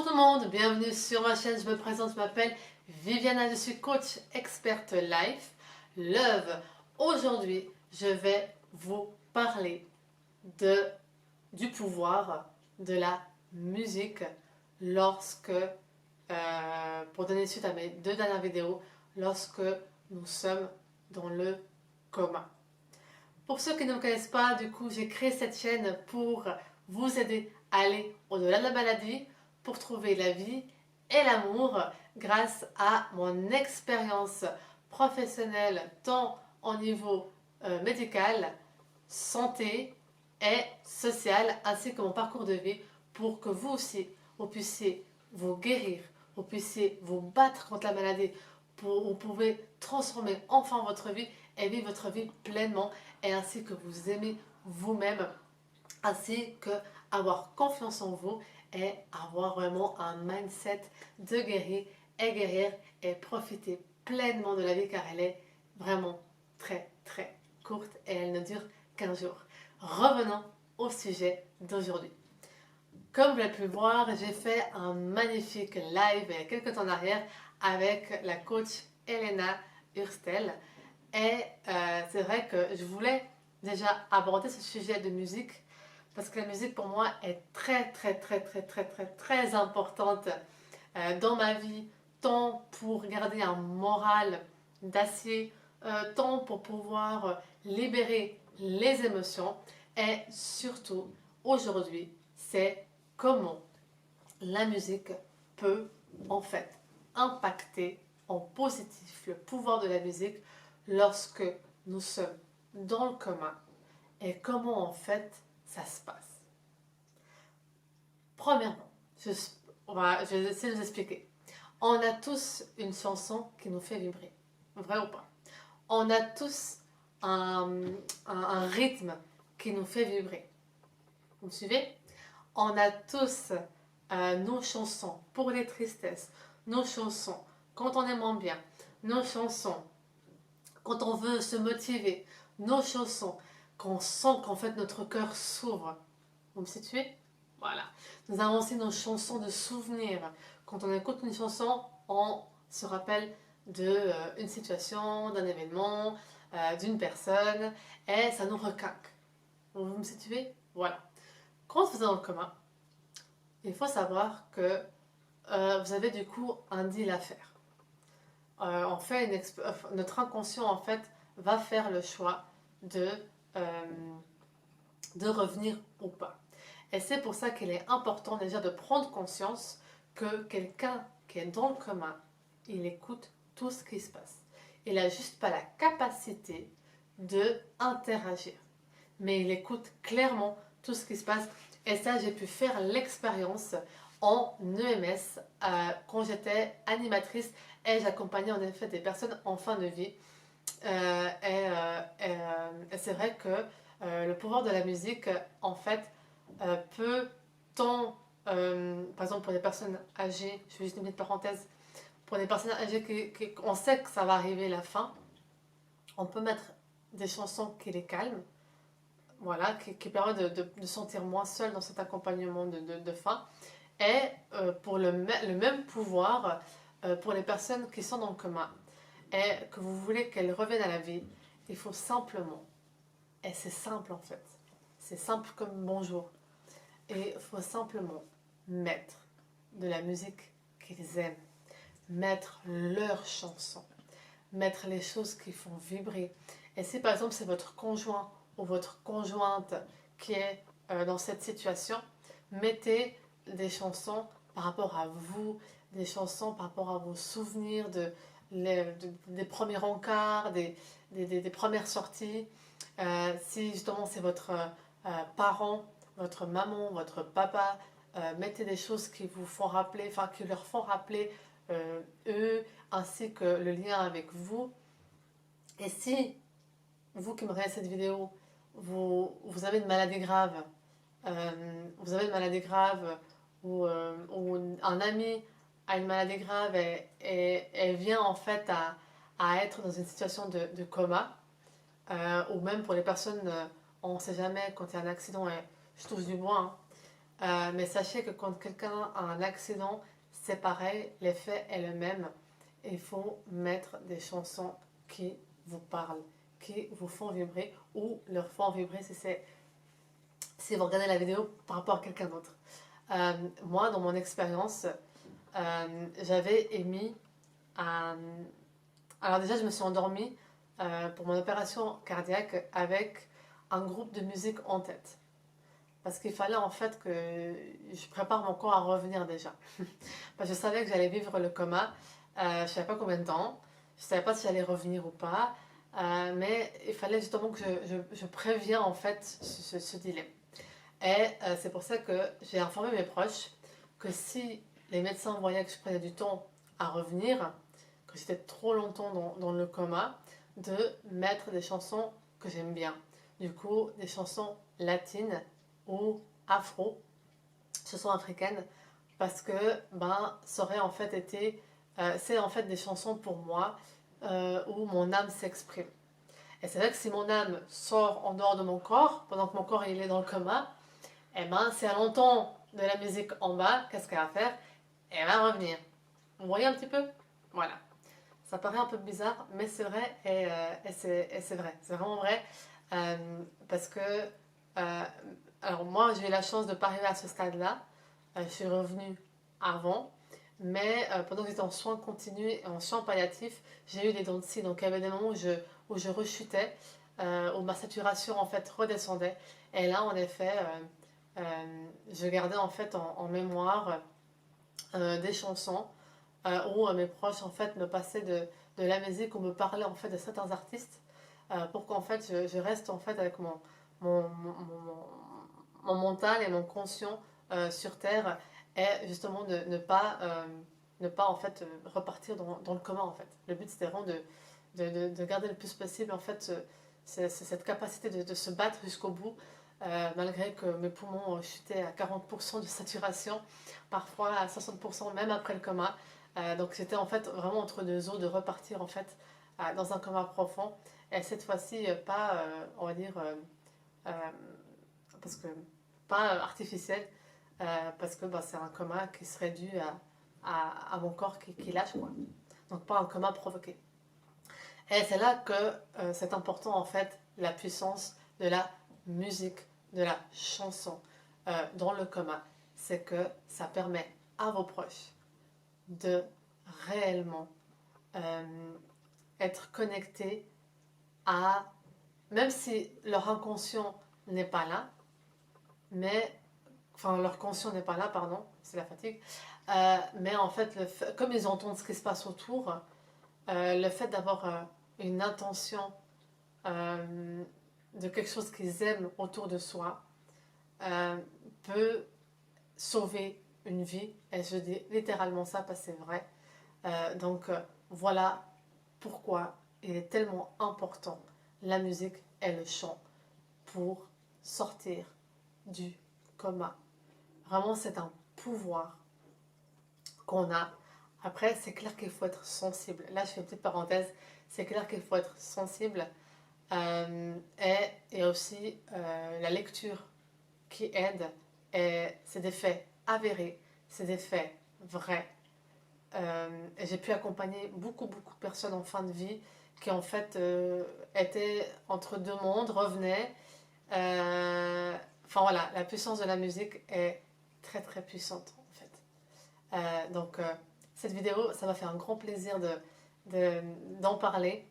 Bonjour tout le monde, bienvenue sur ma chaîne, je me présente, je m'appelle Viviana, je suis coach experte life, love. Aujourd'hui, je vais vous parler du pouvoir de la musique lorsque, pour donner suite à mes deux dernières vidéos, lorsque nous sommes dans le coma. Pour ceux qui ne me connaissent pas, du coup, j'ai créé cette chaîne pour vous aider à aller au-delà de la maladie, pour trouver la vie et l'amour grâce à mon expérience professionnelle, tant au niveau médical, santé et social, ainsi que mon parcours de vie, pour que vous aussi, vous puissiez vous guérir, vous puissiez vous battre contre la maladie, vous pouvez transformer enfin votre vie et vivre votre vie pleinement, et ainsi que vous aimez vous-même, ainsi que avoir confiance en vous et avoir vraiment un mindset de guérir et guérir et profiter pleinement de la vie, car elle est vraiment très très courte et elle ne dure qu'un jour. Revenons au sujet d'aujourd'hui. Comme vous l'avez pu voir, j'ai fait un magnifique live il y a quelques temps en arrière avec la coach Elena Hurstel. Et c'est vrai que je voulais déjà aborder ce sujet de musique, parce que la musique pour moi est très très très très très très très importante dans ma vie, tant pour garder un moral d'acier, tant pour pouvoir libérer les émotions, et surtout aujourd'hui c'est comment la musique peut en fait impacter en positif le pouvoir de la musique lorsque nous sommes dans le commun, et comment en fait ça se passe. Premièrement, je vais essayer de vous expliquer. On a tous une chanson qui nous fait vibrer, vrai ou pas? On a tous un rythme qui nous fait vibrer. Vous me suivez? On a tous nos chansons pour les tristesses, nos chansons quand on est moins bien, nos chansons quand on veut se motiver, nos chansons quand on sent qu'en fait notre cœur s'ouvre. Vous me situez? Voilà. Nous avons aussi nos chansons de souvenirs. Quand on écoute une chanson, on se rappelle d'une situation, d'un événement, d'une personne, et ça nous requinque. Vous me situez? Voilà. Quand vous êtes dans le commun, il faut savoir que vous avez du coup un deal à faire. On fait notre inconscient en fait va faire le choix euh, de revenir ou pas. Et c'est pour ça qu'il est important déjà de prendre conscience que quelqu'un qui est dans le commun, il écoute tout ce qui se passe. Il n'a juste pas la capacité de interagir, mais il écoute clairement tout ce qui se passe. Et ça, j'ai pu faire l'expérience en EMS quand j'étais animatrice, et j'accompagnais en effet des personnes en fin de vie. Et c'est vrai que le pouvoir de la musique, en fait, peut tant, par exemple pour les personnes âgées, je fais juste une petite parenthèse, pour les personnes âgées on sait que ça va arriver la fin, on peut mettre des chansons qui les calment, voilà, qui permettent de sentir moins seul dans cet accompagnement de fin. Et pour le même pouvoir pour les personnes qui sont dans le commun et que vous voulez qu'elles reviennent à la vie, il faut simplement, et c'est simple en fait, c'est simple comme bonjour, et il faut simplement mettre de la musique qu'ils aiment, mettre leurs chansons, mettre les choses qui font vibrer. Et si par exemple c'est votre conjoint ou votre conjointe qui est dans cette situation, mettez des chansons par rapport à vous, des chansons par rapport à vos souvenirs des premiers rencarts, des premières sorties. Si justement c'est votre parent, votre maman, votre papa, mettez des choses qui vous font rappeler, enfin qui leur font rappeler eux, ainsi que le lien avec vous. Et si vous qui me regardez cette vidéo, vous avez une maladie grave, ou un ami a une maladie grave et vient en fait à être dans une situation de coma, ou même pour les personnes, on ne sait jamais quand il y a un accident, et je touche du bois, hein, Mais sachez que quand quelqu'un a un accident, c'est pareil, l'effet est le même. Il faut mettre des chansons qui vous parlent, qui vous font vibrer ou leur font vibrer si vous regardez la vidéo par rapport à quelqu'un d'autre. Moi, dans mon expérience, j'avais émis un... Alors déjà, je me suis endormie pour mon opération cardiaque avec un groupe de musique en tête. Parce qu'il fallait en fait que je prépare mon corps à revenir déjà. Parce que je savais que j'allais vivre le coma. Je ne savais pas combien de temps. Je ne savais pas si j'allais revenir ou pas. Mais il fallait justement que je préviens en fait ce dilemme. Et c'est pour ça que j'ai informé mes proches que si les médecins voyaient que je prenais du temps à revenir, que j'étais trop longtemps dans le coma, de mettre des chansons que j'aime bien. Du coup, des chansons latines ou afro, chansons africaines, parce que ça aurait en fait été, c'est en fait des chansons pour moi où mon âme s'exprime. Et c'est vrai que si mon âme sort en dehors de mon corps, pendant que mon corps il est dans le coma, eh ben, si elle entend de la musique en bas, qu'est-ce qu'elle va faire? Elle va revenir. Vous voyez un petit peu? Voilà. Ça paraît un peu bizarre, mais c'est vrai et c'est vrai. C'est vraiment vrai. Parce que, alors moi, j'ai eu la chance de ne pas arriver à ce stade-là. Je suis revenue avant. Mais pendant que j'étais en soins continus et en soins palliatifs, j'ai eu des dents de scie. Donc il y avait des moments où je rechutais, où ma saturation en fait redescendait. Et là, en effet, je gardais en fait en mémoire des chansons où mes proches en fait me passaient de la musique ou me parlaient en fait de certains artistes pour qu'en fait je reste en fait avec mon, mon, mon- mon mental et mon conscient sur terre et justement de ne pas en fait repartir dans le coma en fait. Le but c'était vraiment de garder le plus possible en fait cette capacité de se battre jusqu'au bout malgré que mes poumons chutaient à 40% de saturation, parfois à 60% même après le coma. Donc j'étais en fait vraiment entre deux eaux de repartir en fait dans un coma profond. Et cette fois-ci, pas, on va dire, euh, parce que pas artificiel, parce que c'est un coma qui serait dû à mon corps qui lâche quoi. Donc pas un coma provoqué. Et c'est là que c'est important en fait la puissance de la musique, de la chanson dans le coma. C'est que ça permet à vos proches de réellement euh, être connectés à, même si leur inconscient n'est pas là, mais, enfin leur conscient n'est pas là, pardon, c'est la fatigue, mais en fait, comme ils entendent ce qui se passe autour, le fait d'avoir une intention de quelque chose qu'ils aiment autour de soi euh, peut sauver une vie. Et je dis littéralement ça parce que c'est vrai. Donc voilà pourquoi il est tellement important la musique et le chant pour sortir du coma. Vraiment, c'est un pouvoir qu'on a. Après, c'est clair qu'il faut être sensible. Là, je fais une petite parenthèse. C'est clair qu'il faut être sensible. Et aussi la lecture qui aide. Et c'est des faits avérés. C'est des faits vrais. Et j'ai pu accompagner beaucoup de personnes en fin de vie qui en fait étaient entre deux mondes, revenaient. Enfin voilà, la puissance de la musique est très puissante en fait. Donc cette vidéo, ça m'a fait un grand plaisir d'en parler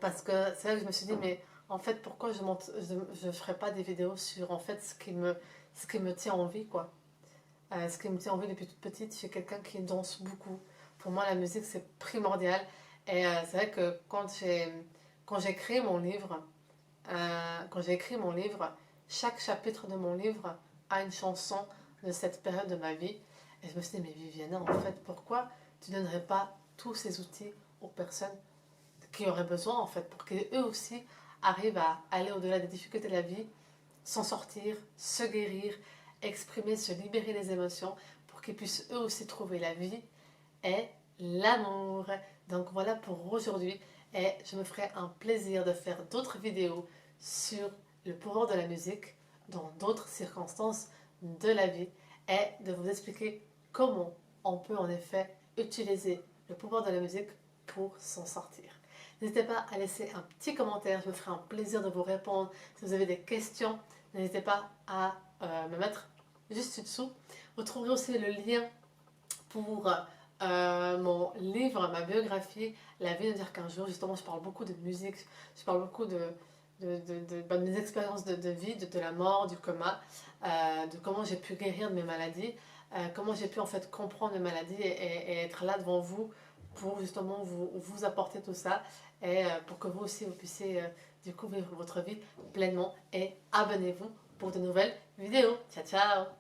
parce que c'est là que je me suis dit mais en fait pourquoi je ferais pas des vidéos sur en fait ce qui me tient en vie quoi. Ce qui me tient en vie depuis toute petite, je suis quelqu'un qui danse beaucoup. Pour moi, la musique, c'est primordial. Et c'est vrai que quand j'ai créé mon livre, chaque chapitre de mon livre a une chanson de cette période de ma vie. Et je me suis dit, mais Viviana, en fait, pourquoi tu ne donnerais pas tous ces outils aux personnes qui auraient besoin, en fait, pour qu'eux aussi arrivent à aller au-delà des difficultés de la vie, s'en sortir, se guérir, exprimer, se libérer les émotions pour qu'ils puissent eux aussi trouver la vie et l'amour. Donc voilà pour aujourd'hui et je me ferai un plaisir de faire d'autres vidéos sur le pouvoir de la musique dans d'autres circonstances, de la vie et de vous expliquer comment on peut en effet utiliser le pouvoir de la musique pour s'en sortir. N'hésitez pas à laisser un petit commentaire, je me ferai un plaisir de vous répondre. Si vous avez des questions, n'hésitez pas à me mettre juste dessous. Vous trouverez aussi le lien pour mon livre, ma biographie, La vie ne dure qu'un jour. Justement, je parle beaucoup de musique, je parle beaucoup de mes expériences de vie, de la mort, du coma, de comment j'ai pu guérir de mes maladies, comment j'ai pu en fait comprendre mes maladies et être là devant vous pour justement vous apporter tout ça et pour que vous aussi vous puissiez du coup vivre votre vie pleinement et abonnez-vous pour de nouvelles vidéos. Ciao ciao!